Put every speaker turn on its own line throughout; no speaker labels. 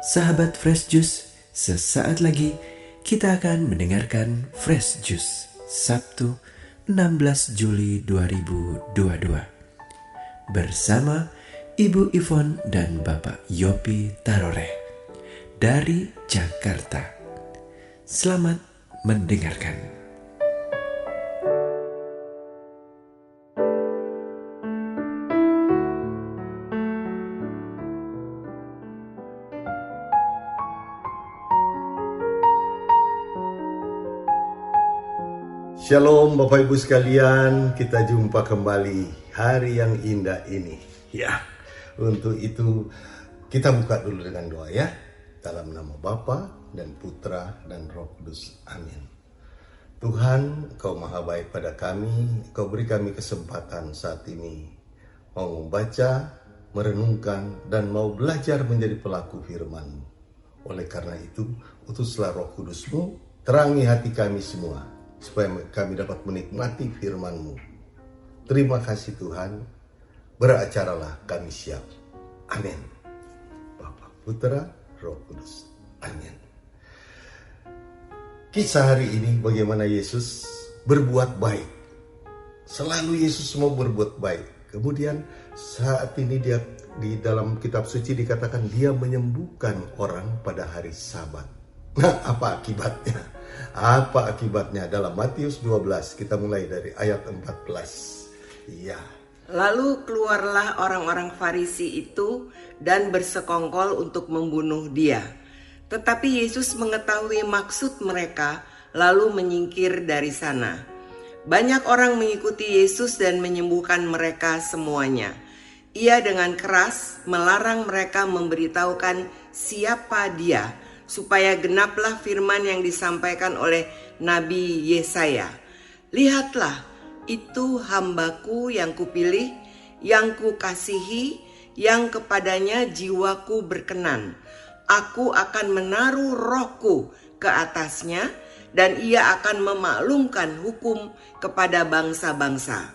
Sahabat Fresh Juice, sesaat lagi kita akan mendengarkan Fresh Juice Sabtu 16 Juli 2022 bersama Ibu Ivon dan Bapak Yopi Taroreh dari Jakarta. Selamat mendengarkan.
Shalom Bapak Ibu sekalian, kita jumpa kembali hari yang indah ini. Ya, untuk itu kita buka dulu dengan doa ya. Dalam nama Bapa dan Putra dan Roh Kudus. Amin. Tuhan, Kau maha baik pada kami. Kau beri kami kesempatan saat ini mau membaca, merenungkan, dan mau belajar menjadi pelaku firman-Mu. Oleh karena itu, utuslah Roh Kudus-Mu, terangi hati kami semua, supaya kami dapat menikmati firman-Mu. Terima kasih Tuhan, beracaralah kami siap. Amin. Bapa, Putra, Roh Kudus. Amin. Kisah hari ini bagaimana Yesus berbuat baik. Selalu Yesus mau berbuat baik. Kemudian saat ini dia di dalam kitab suci dikatakan dia menyembuhkan orang pada hari Sabat. Nah, apa akibatnya? Apa akibatnya? Dalam Matius 12, kita mulai dari ayat 14. Iya.
Lalu keluarlah orang-orang Farisi itu dan bersekongkol untuk membunuh dia. Tetapi Yesus mengetahui maksud mereka, lalu menyingkir dari sana. Banyak orang mengikuti Yesus dan menyembuhkan mereka semuanya. Ia dengan keras melarang mereka memberitahukan siapa dia, supaya genaplah firman yang disampaikan oleh Nabi Yesaya. Lihatlah, itu hambaku yang kupilih, yang kukasihi, yang kepadanya jiwaku berkenan. Aku akan menaruh rohku ke atasnya, dan ia akan memaklumkan hukum kepada bangsa-bangsa.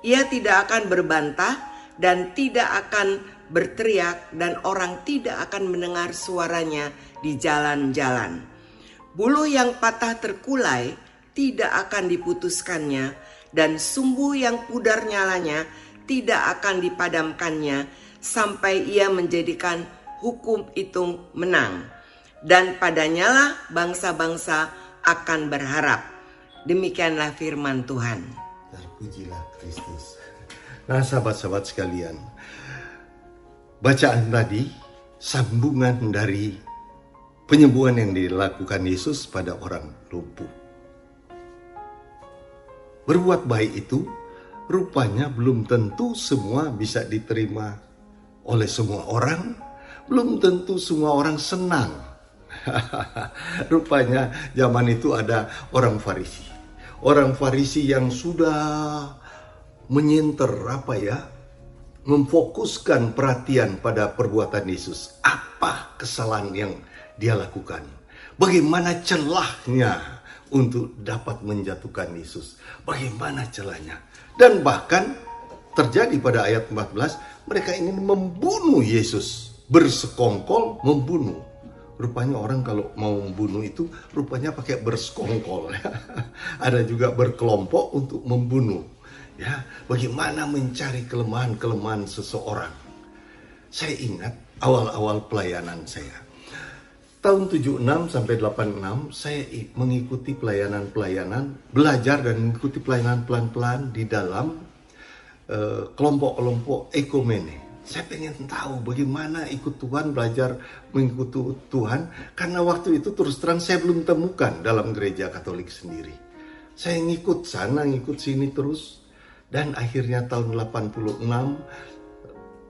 Ia tidak akan berbantah dan tidak akan berteriak, dan orang tidak akan mendengar suaranya di jalan-jalan. Buluh yang patah terkulai tidak akan diputuskannya, dan sumbu yang pudar nyalanya tidak akan dipadamkannya, sampai ia menjadikan hukum itu menang. Dan padanyalah bangsa-bangsa akan berharap. Demikianlah firman Tuhan.
Terpujilah Kristus. Nah, sahabat-sahabat sekalian, bacaan tadi sambungan dari penyembuhan yang dilakukan Yesus pada orang lumpuh. Berbuat baik itu rupanya belum tentu semua bisa diterima oleh semua orang, belum tentu semua orang senang. Rupanya zaman itu ada orang Farisi. Orang Farisi yang sudah menyenter memfokuskan perhatian pada perbuatan Yesus. Apa kesalahan yang dia lakukan? Bagaimana celahnya untuk dapat menjatuhkan Yesus? Bagaimana celahnya? Dan bahkan terjadi pada ayat 14, mereka ingin membunuh Yesus. Bersekongkol membunuh. Rupanya orang kalau mau membunuh itu rupanya pakai bersekongkol. Ada juga berkelompok untuk membunuh. Ya, bagaimana mencari kelemahan-kelemahan seseorang. Saya ingat awal-awal pelayanan saya. Tahun 76 sampai 86 saya mengikuti pelayanan-pelayanan, belajar dan mengikuti pelayanan pelan-pelan di dalam kelompok-kelompok ekumene. Saya pengen tahu bagaimana ikut Tuhan, belajar mengikuti Tuhan. Karena waktu itu terus terang saya belum temukan dalam gereja Katolik sendiri. Saya ngikut sana, ngikut sini terus. Dan akhirnya tahun 86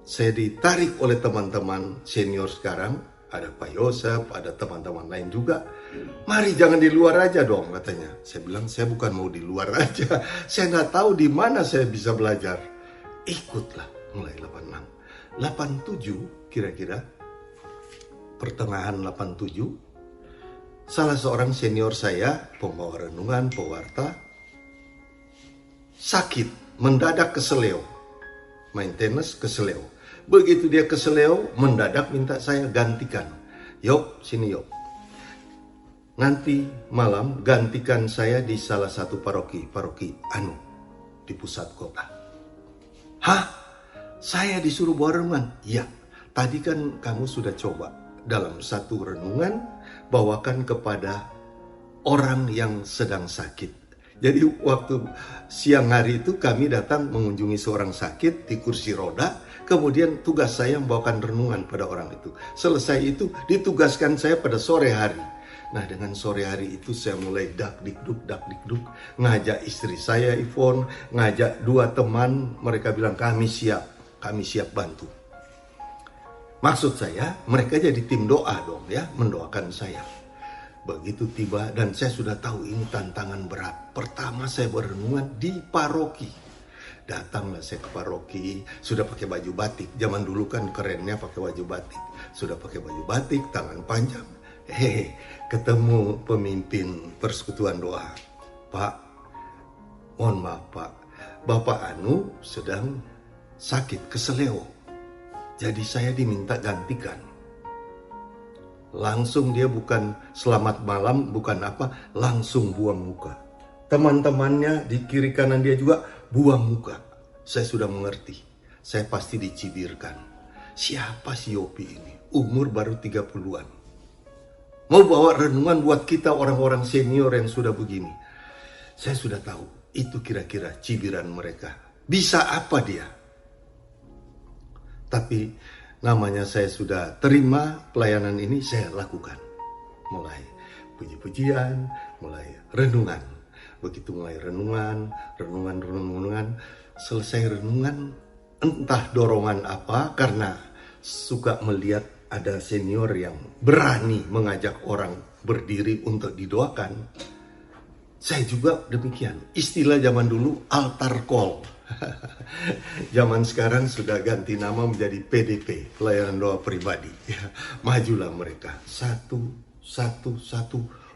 saya ditarik oleh teman-teman senior sekarang. Ada Pak Yosef, ada teman-teman lain juga. Mari jangan di luar aja dong katanya. Saya bilang saya bukan mau di luar aja. Saya nggak tahu di mana saya bisa belajar. Ikutlah mulai 86. 87 kira-kira. Pertengahan 87. Salah seorang senior saya, pembawa renungan, pewarta, sakit. Mendadak keseleo, maintenance keseleo. Begitu dia keseleo, mendadak minta saya gantikan. Yob, sini Yob. Nanti malam gantikan saya di salah satu paroki Anu di pusat kota. Hah? Saya disuruh bawa renungan? Ya, tadi kan kamu sudah coba dalam satu renungan bawakan kepada orang yang sedang sakit. Jadi waktu siang hari itu kami datang mengunjungi seorang sakit di kursi roda. Kemudian tugas saya membawakan renungan pada orang itu. Selesai itu ditugaskan saya pada sore hari. Nah, dengan sore hari itu saya mulai dak dikduk, ngajak istri saya Ivon, ngajak 2 teman, mereka bilang kami siap bantu. Maksud saya, mereka jadi tim doa dong ya, mendoakan saya. Begitu tiba dan saya sudah tahu ini tantangan berat. Pertama saya berenungan di paroki. Datanglah saya ke paroki, sudah pakai baju batik. Zaman dulu kan kerennya pakai baju batik. Sudah pakai baju batik, tangan panjang. Ketemu pemimpin persekutuan doa. Pak, mohon maaf Pak, Bapak Anu sedang sakit keseleo. Jadi saya diminta gantikan. Langsung dia bukan selamat malam, bukan apa, langsung buang muka. Teman-temannya di kiri kanan dia juga buang muka. Saya sudah mengerti, saya pasti dicibirkan. Siapa si Yopi ini? Umur baru 30-an. Mau bawa renungan buat kita orang-orang senior yang sudah begini. Saya sudah tahu, itu kira-kira cibiran mereka. Bisa apa dia? Tapi namanya saya sudah terima pelayanan ini, saya lakukan. Mulai puji-pujian, mulai renungan. Begitu mulai renungan. Selesai renungan, entah dorongan apa, karena suka melihat ada senior yang berani mengajak orang berdiri untuk didoakan. Saya juga demikian. Istilah zaman dulu altar call. Zaman sekarang sudah ganti nama menjadi PDP, pelayanan doa pribadi. Majulah mereka satu.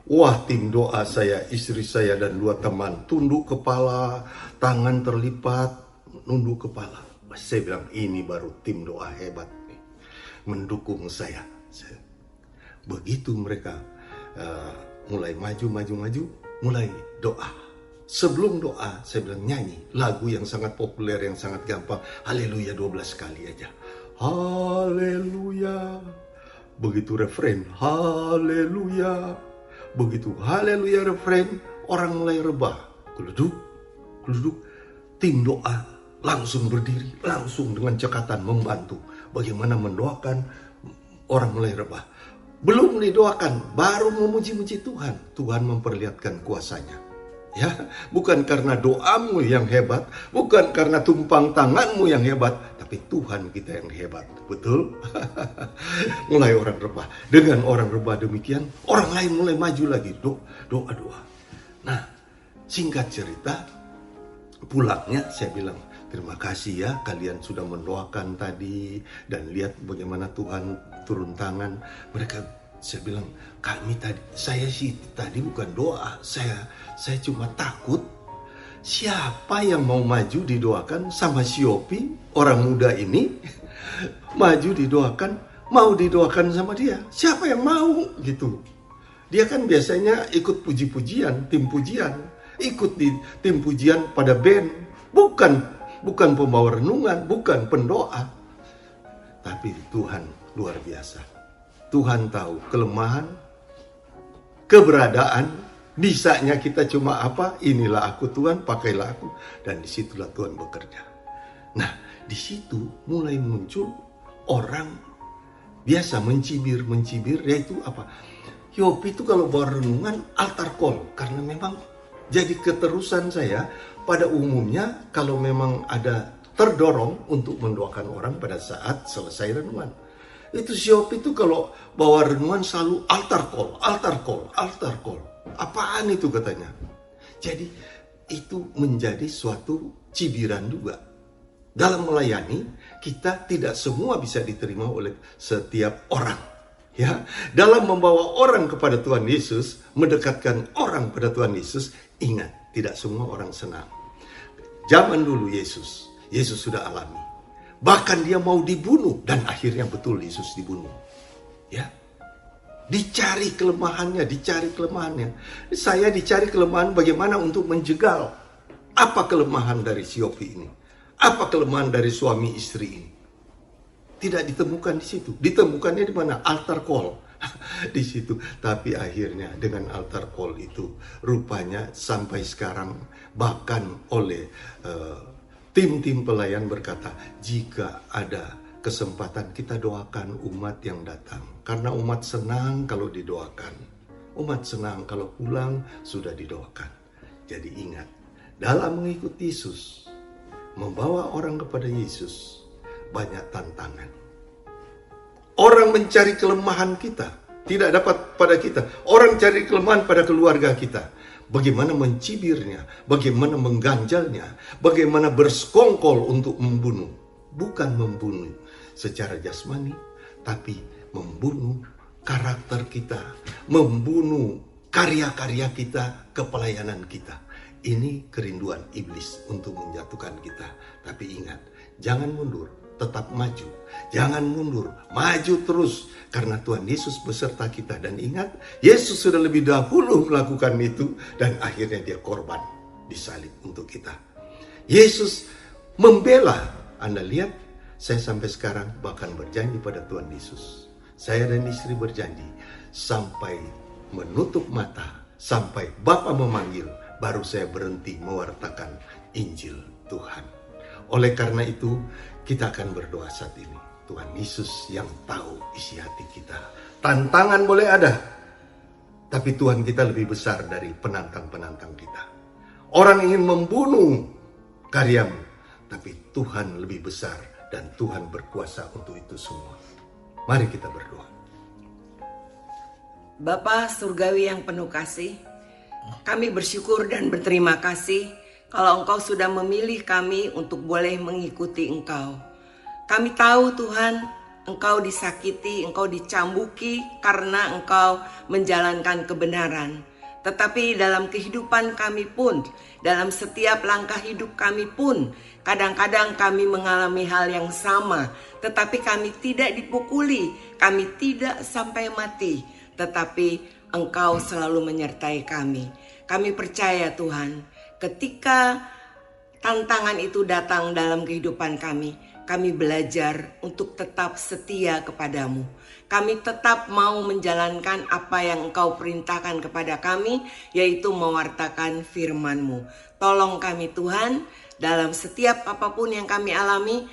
Wah, tim doa saya, istri saya dan 2 teman tunduk kepala, tangan terlipat, nunduk kepala. Saya bilang ini baru tim doa hebat nih, mendukung saya. Begitu mereka mulai maju, mulai doa. Sebelum doa, saya bilang nyanyi lagu yang sangat populer, yang sangat gampang. Haleluya 12 kali aja. Haleluya. Begitu refrain, haleluya. Begitu haleluya refrain, orang mulai rebah. Geluduk. Tim doa langsung berdiri, langsung dengan cekatan membantu. Bagaimana mendoakan, orang mulai rebah. Belum didoakan, baru memuji-muji Tuhan. Tuhan memperlihatkan kuasanya. Ya, bukan karena doamu yang hebat, bukan karena tumpang tanganmu yang hebat, tapi Tuhan kita yang hebat. Betul? Mulai orang rebah. Dengan orang rebah demikian, orang lain mulai maju lagi. Doa. Nah, singkat cerita, pulangnya saya bilang, terima kasih ya kalian sudah mendoakan tadi. Dan lihat bagaimana Tuhan turun tangan. Saya bilang, saya sih tadi bukan doa, saya cuma takut siapa yang mau maju didoakan sama si Yopi, orang muda ini, maju didoakan, mau didoakan sama dia, siapa yang mau gitu. Dia kan biasanya ikut puji-pujian, tim pujian, ikut di tim pujian pada band, bukan pembawa renungan, bukan pendoa. Tapi Tuhan luar biasa. Tuhan tahu kelemahan, keberadaan, bisanya kita cuma apa? Inilah aku Tuhan, pakailah aku. Dan disitulah Tuhan bekerja. Nah, disitu mulai muncul orang biasa mencibir, yaitu apa? Yopi itu kalau bawa renungan altar call. Karena memang jadi keterusan saya, pada umumnya kalau memang ada terdorong untuk mendoakan orang pada saat selesai renungan. Itu si Yopi itu kalau bawa renungan selalu altar call. Apaan itu katanya? Jadi itu menjadi suatu cibiran juga. Dalam melayani, kita tidak semua bisa diterima oleh setiap orang. Ya, dalam membawa orang kepada Tuhan Yesus, mendekatkan orang pada Tuhan Yesus, ingat, tidak semua orang senang. Zaman dulu Yesus sudah alami. Bahkan dia mau dibunuh dan akhirnya betul Yesus dibunuh. Ya. Dicari kelemahannya. Saya dicari kelemahan bagaimana untuk menjegal. Apa kelemahan dari si Yopi ini? Apa kelemahan dari suami istri ini? Tidak ditemukan di situ. Ditemukannya di mana? Altar call. Di situ. Tapi akhirnya dengan altar call itu rupanya sampai sekarang bahkan oleh tim-tim pelayan berkata, jika ada kesempatan kita doakan umat yang datang. Karena umat senang kalau didoakan. Umat senang kalau pulang sudah didoakan. Jadi ingat, dalam mengikuti Yesus, membawa orang kepada Yesus, banyak tantangan. Orang mencari kelemahan kita, tidak dapat pada kita. Orang cari kelemahan pada keluarga kita. Bagaimana mencibirnya, bagaimana mengganjalnya, bagaimana bersekongkol untuk membunuh. Bukan membunuh secara jasmani, tapi membunuh karakter kita, membunuh karya-karya kita, kepelayanan kita. Ini kerinduan iblis untuk menjatuhkan kita. Tapi ingat, jangan mundur, tetap maju. Jangan mundur, maju terus. Karena Tuhan Yesus beserta kita. Dan ingat, Yesus sudah lebih dahulu melakukan itu. Dan akhirnya dia korban disalib untuk kita. Yesus membela. Anda lihat, saya sampai sekarang bahkan berjanji pada Tuhan Yesus. Saya dan istri berjanji sampai menutup mata, sampai Bapa memanggil, baru saya berhenti mewartakan Injil Tuhan. Oleh karena itu, kita akan berdoa saat ini. Tuhan Yesus yang tahu isi hati kita. Tantangan boleh ada, tapi Tuhan kita lebih besar dari penantang-penantang kita. Orang ingin membunuh karyamu, tapi Tuhan lebih besar dan Tuhan berkuasa untuk itu semua. Mari kita berdoa.
Bapa Surgawi yang penuh kasih, kami bersyukur dan berterima kasih kalau Engkau sudah memilih kami untuk boleh mengikuti Engkau. Kami tahu Tuhan, Engkau disakiti, Engkau dicambuki karena Engkau menjalankan kebenaran. Tetapi dalam kehidupan kami pun, dalam setiap langkah hidup kami pun, kadang-kadang kami mengalami hal yang sama. Tetapi kami tidak dipukuli, kami tidak sampai mati. Tetapi Engkau selalu menyertai kami. Kami percaya Tuhan, ketika tantangan itu datang dalam kehidupan kami belajar untuk tetap setia kepadamu. Kami tetap mau menjalankan apa yang Engkau perintahkan kepada kami, yaitu mewartakan firman-Mu. Tolong kami Tuhan, dalam setiap apapun yang kami alami,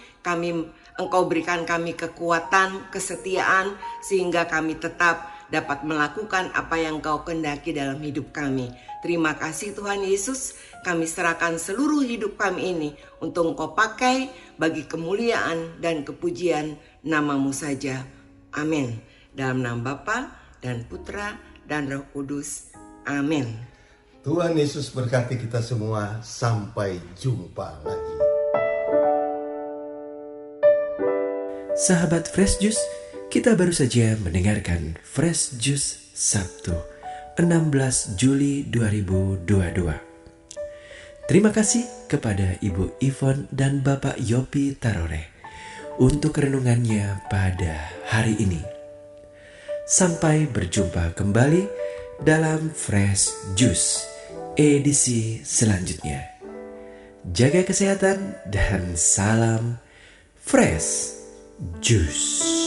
Engkau berikan kami kekuatan, kesetiaan, sehingga kami tetap dapat melakukan apa yang Engkau kehendaki dalam hidup kami. Terima kasih Tuhan Yesus, kami serahkan seluruh hidup kami ini untuk Engkau pakai bagi kemuliaan dan kepujian nama-Mu saja. Amin. Dalam nama Bapa dan Putra dan Roh Kudus. Amin.
Tuhan Yesus berkati kita semua. Sampai jumpa lagi.
Sahabat Fresh Juice, kita baru saja mendengarkan Fresh Juice Sabtu 16 Juli 2022. Terima kasih kepada Ibu Yvonne dan Bapak Yopi Tarore untuk renungannya pada hari ini. Sampai berjumpa kembali dalam Fresh Juice edisi selanjutnya. Jaga kesehatan dan salam Fresh Juice.